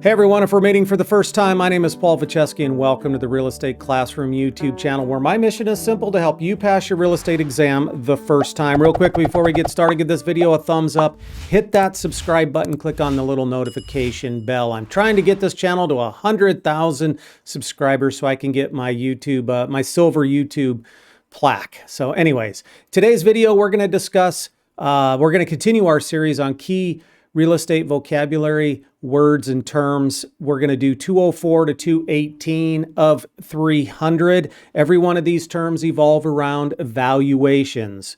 Hey everyone, if we're meeting for the first time, my name is Vojchehoske and welcome to the Real Estate Classroom YouTube channel, where my mission is simple: to help you pass your real estate exam the first time. Real quick before we get started, give this video a thumbs up, hit that subscribe button, click on the little notification bell. I'm trying to get this channel to 100,000 subscribers so I can get my YouTube, my silver YouTube plaque. So anyways, today's video we're going to discuss, we're going to continue our series on key real estate vocabulary, words and terms. We're going to do 204 to 218 of 300. Every one of these terms evolve around valuations,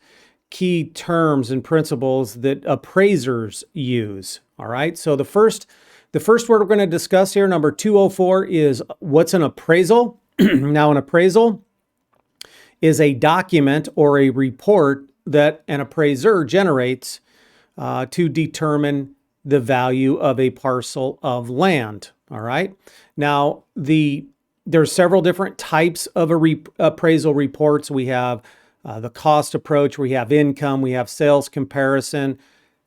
key terms and principles that appraisers use. All right. So the first word we're going to discuss here, number 204, is what's an appraisal. Now, an appraisal is a document or a report that an appraiser generates to determine the value of a parcel of land. All right. Now, there's several different types of appraisal reports. We have the cost approach, we have income, we have sales comparison.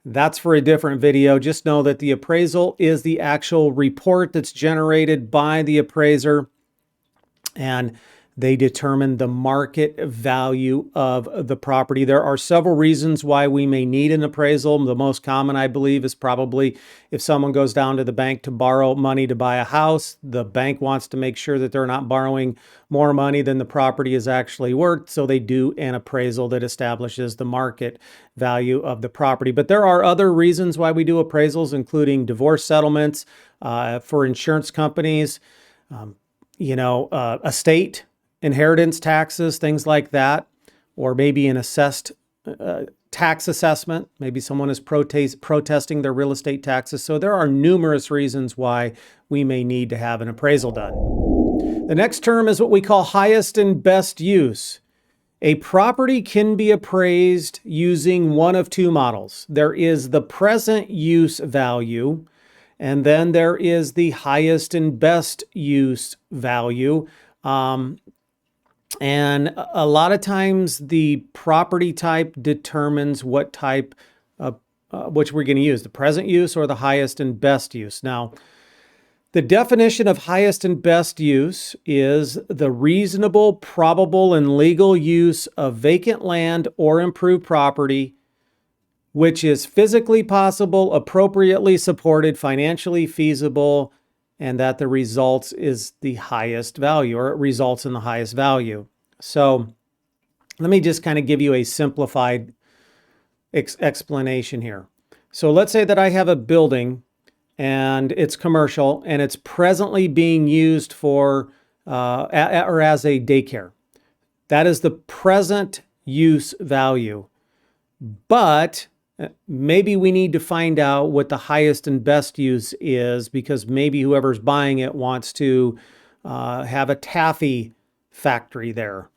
That's for a different video. Just know that the appraisal is the actual report that's generated by the appraiser, and they determine the market value of the property. There are several reasons why we may need an appraisal. The most common, I believe, is probably if someone goes down to the bank to borrow money to buy a house, the bank wants to make sure that they're not borrowing more money than the property is actually worth. So they do an appraisal that establishes the market value of the property. But there are other reasons why we do appraisals, including divorce settlements, for insurance companies, estate, inheritance taxes, things like that, or maybe an assessed tax assessment. Maybe someone is protesting their real estate taxes. So there are numerous reasons why we may need to have an appraisal done. The next term is what we call highest and best use. A property can be appraised using one of two models. There is the present use value, and then there is the highest and best use value. And a lot of times the property type determines what type of which we're going to use, the present use or the highest and best use. Now, the definition of highest and best use is the reasonable, probable, and legal use of vacant land or improved property, which is physically possible, appropriately supported, financially feasible, and that the results is the highest value, or it results in the highest value. So let me just kind of give you a simplified explanation here. So let's say that I have a building and it's commercial and it's presently being used for or as a daycare. That is the present use value. But maybe we need to find out what the highest and best use is, because maybe whoever's buying it wants to have a taffy factory there.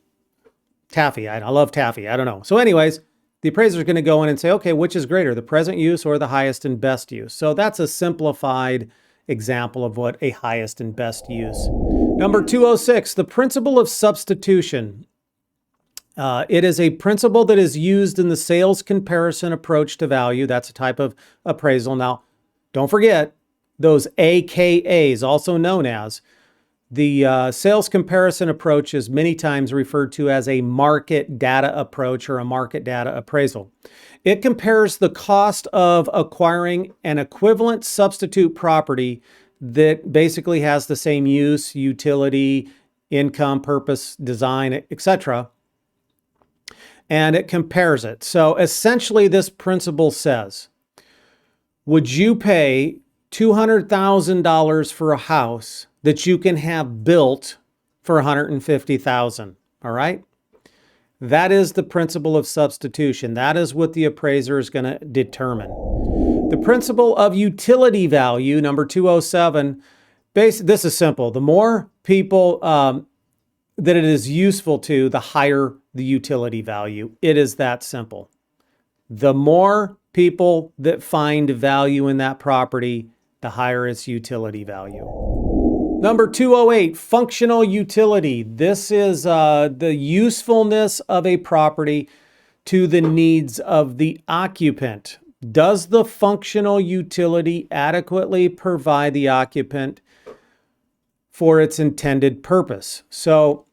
Taffy, I love taffy, I don't know. So anyways, the appraiser is going to go in and say, okay, which is greater, the present use or the highest and best use? So that's a simplified example of what a highest and best use. Number 206, the principle of substitution. It is a principle that is used in the sales comparison approach to value. That's a type of appraisal. Now, don't forget those AKAs, also known as the sales comparison approach, is many times referred to as a market data approach or a market data appraisal. It compares the cost of acquiring an equivalent substitute property that basically has the same use, utility, income, purpose, design, etc., and it compares it. So essentially this principle says, would you pay $200,000 for a house that you can have built for $150,000? All right. That is the principle of substitution. That is what the appraiser is going to determine. The principle of utility value, number 207, this is simple. The more people that it is useful to, the higher the utility value. It is that simple. The more people that find value in that property, the higher its utility value. Number 208, functional utility. This is the usefulness of a property to the needs of the occupant. Does the functional utility adequately provide the occupant for its intended purpose? So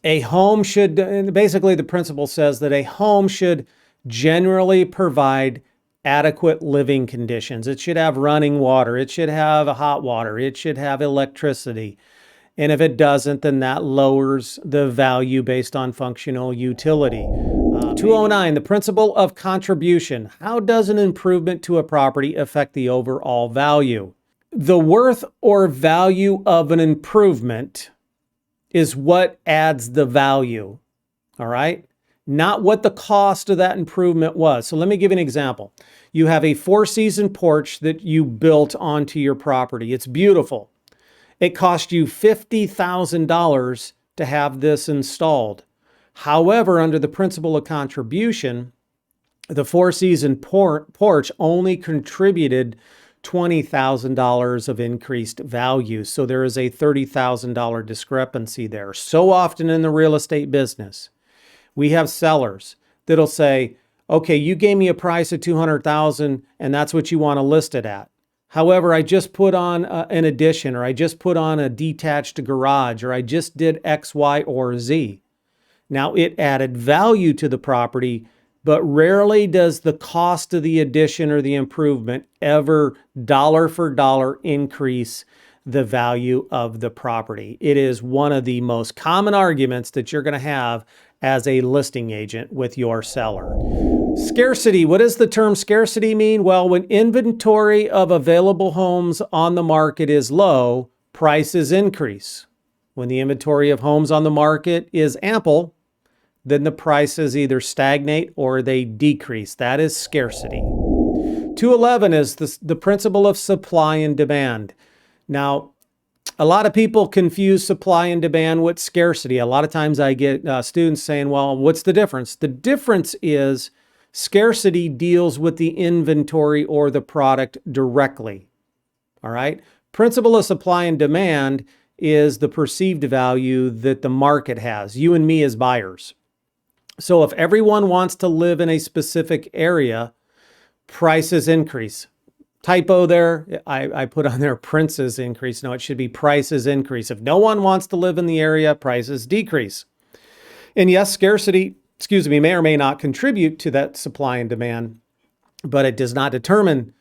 a home should, and basically the principle says that a home should generally provide adequate living conditions. It should have running water. It should have hot water. It should have electricity. And if it doesn't, then that lowers the value based on functional utility. 209, the principle of contribution. How does an improvement to a property affect the overall value? The worth or value of an improvement is what adds the value, all right? Not what the cost of that improvement was. So let me give you an example. You have a 4-season porch that you built onto your property. It's beautiful. It cost you $50,000 to have this installed. However, under the principle of contribution, the 4-season porch only contributed $20,000 of increased value. So there is a $30,000 discrepancy there. So often in the real estate business, we have sellers that'll say, okay, you gave me a price of $200,000 and that's what you want to list it at. However, I just put on an addition, or I just put on a detached garage, or I just did X, Y, or Z. Now, it added value to the property, but rarely does the cost of the addition or the improvement ever dollar for dollar increase the value of the property. It is one of the most common arguments that you're going to have as a listing agent with your seller. Scarcity. What does the term scarcity mean? Well, when inventory of available homes on the market is low, prices increase. When the inventory of homes on the market is ample, then the prices either stagnate or they decrease. That is scarcity. 211 is the principle of supply and demand. Now, a lot of people confuse supply and demand with scarcity. A lot of times I get students saying, well, what's the difference? The difference is scarcity deals with the inventory or the product directly. All right? Principle of supply and demand is the perceived value that the market has, you and me as buyers. So if everyone wants to live in a specific area, prices increase. Typo there, I put on there princes increase. No, it should be prices increase. If no one wants to live in the area, prices decrease. And yes, scarcity, may or may not contribute to that supply and demand, but it does not determine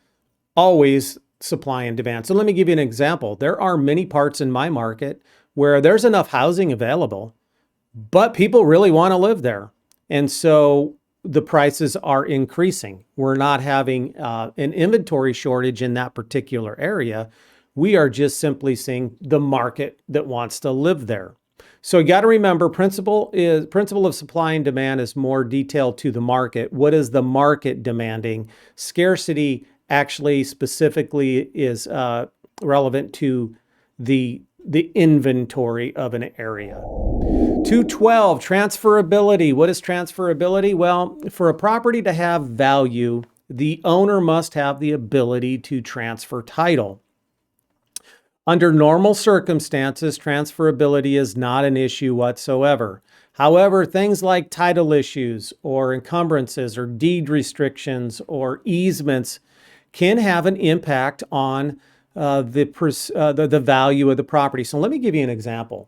always supply and demand. So let me give you an example. There are many parts in my market where there's enough housing available, but people really want to live there. And so the prices are increasing. We're not having an inventory shortage in that particular area. We are just simply seeing the market that wants to live there. So you got to remember, principle of supply and demand is more detailed to the market. What is the market demanding? Scarcity actually specifically is relevant to the inventory of an area. 212, transferability. What is transferability? Well, for a property to have value, the owner must have the ability to transfer title. Under normal circumstances, transferability is not an issue whatsoever. However, things like title issues or encumbrances or deed restrictions or easements can have an impact on the value of the property. So let me give you an example.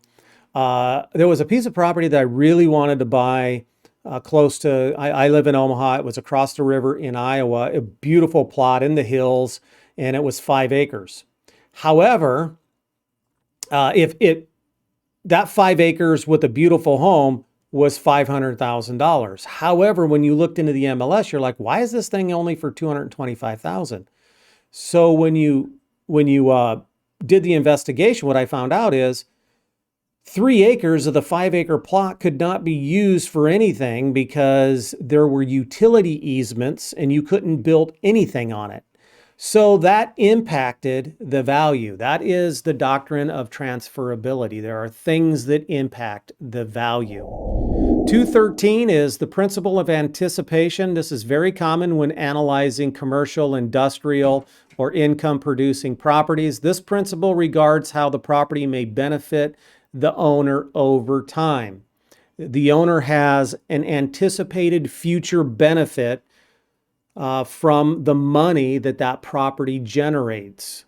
There was a piece of property that I really wanted to buy close to, I live in Omaha. It was across the river in Iowa, a beautiful plot in the hills, and it was 5 acres. However, that 5 acres with a beautiful home was $500,000. However, when you looked into the MLS, you're like, why is this thing only for $225,000? So when you did the investigation, what I found out is 3 acres of the 5 acre plot could not be used for anything because there were utility easements and you couldn't build anything on it. So that impacted the value. That is the doctrine of transferability. There are things that impact the value. 213 is the principle of anticipation. This is very common when analyzing commercial, industrial, or income-producing properties. This principle regards how the property may benefit the owner over time. The owner has an anticipated future benefit from the money that that property generates.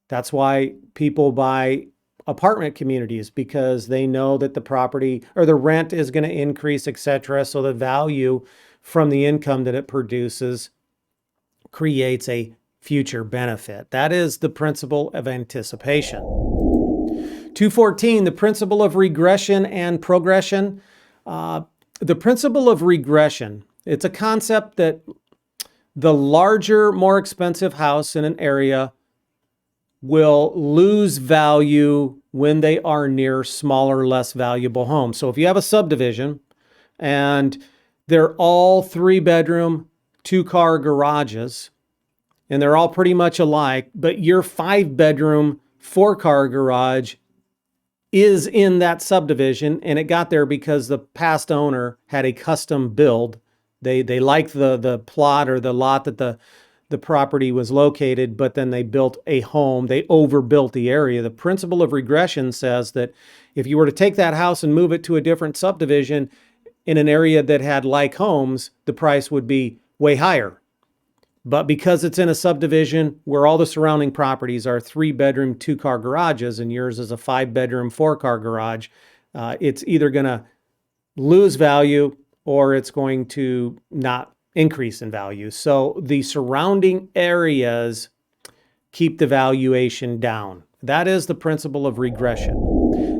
That's why people buy apartment communities, because they know that the property or the rent is going to increase, etc. So the value from the income that it produces creates a future benefit. That is the principle of anticipation. 214, the principle of regression and progression. The principle of regression, it's a concept that the larger, more expensive house in an area will lose value when they are near smaller, less valuable homes. So if you have a subdivision and they're all 3-bedroom, 2-car garages, and they're all pretty much alike, but your 5-bedroom, 4-car garage is in that subdivision, and it got there because the past owner had a custom build. They liked the plot or the lot that the property was located, but then they built a home. They overbuilt the area. The principle of regression says that if you were to take that house and move it to a different subdivision in an area that had like homes, the price would be way higher. But because it's in a subdivision where all the surrounding properties are 3-bedroom, 2-car garages, and yours is a 5-bedroom, 4-car garage, it's either going to lose value or it's going to not increase in value. So the surrounding areas keep the valuation down. That is the principle of regression.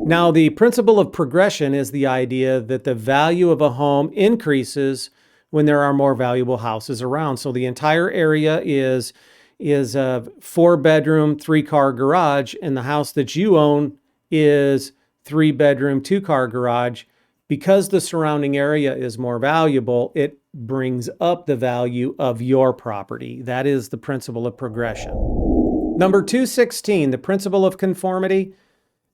Now, the principle of progression is the idea that the value of a home increases when there are more valuable houses around. So the entire area is a 4-bedroom, 3-car garage, and the house that you own is 3-bedroom, 2-car garage. Because the surrounding area is more valuable, it brings up the value of your property. That is the principle of progression. Number 216, the principle of conformity.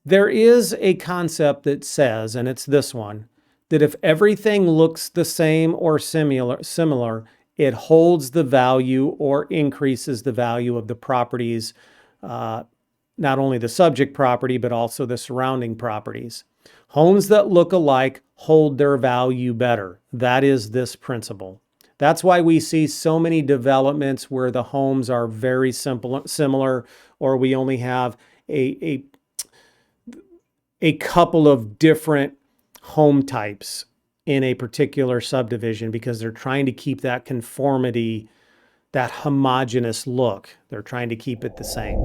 There is a concept that says, and it's this one, that if everything looks the same or similar, it holds the value or increases the value of the properties, not only the subject property, but also the surrounding properties. Homes that look alike hold their value better. That is this principle. That's why we see so many developments where the homes are very similar, or we only have a couple of different home types in a particular subdivision, because they're trying to keep that conformity, that homogeneous look. They're trying to keep it the same.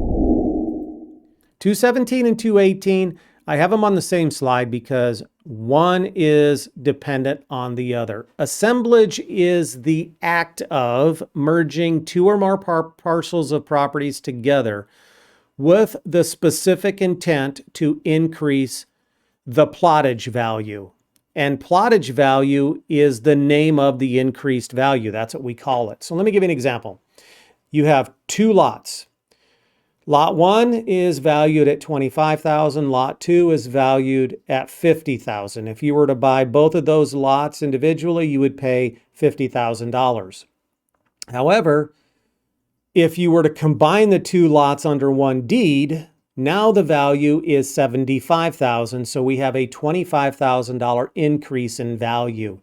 217 and 218, I have them on the same slide because one is dependent on the other. Assemblage is the act of merging 2 or more parcels of properties together with the specific intent to increase the plottage value. And plottage value is the name of the increased value. That's what we call it. So let me give you an example. You have 2 lots. Lot 1 is valued at $25,000. Lot 2 is valued at $50,000. If you were to buy both of those lots individually, you would pay $50,000. However, if you were to combine the 2 lots under one deed, now the value is $75,000. So we have a $25,000 increase in value.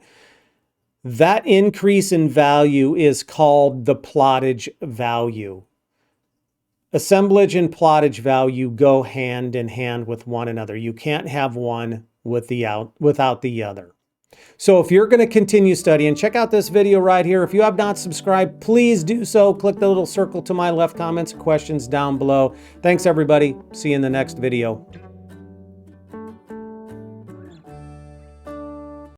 That increase in value is called the plottage value. Assemblage and plottage value go hand in hand with one another. You can't have one without the other. So if you're going to continue studying, check out this video right here. If you have not subscribed, please do so. Click the little circle to my left, comments, questions down below. Thanks, everybody. See you in the next video.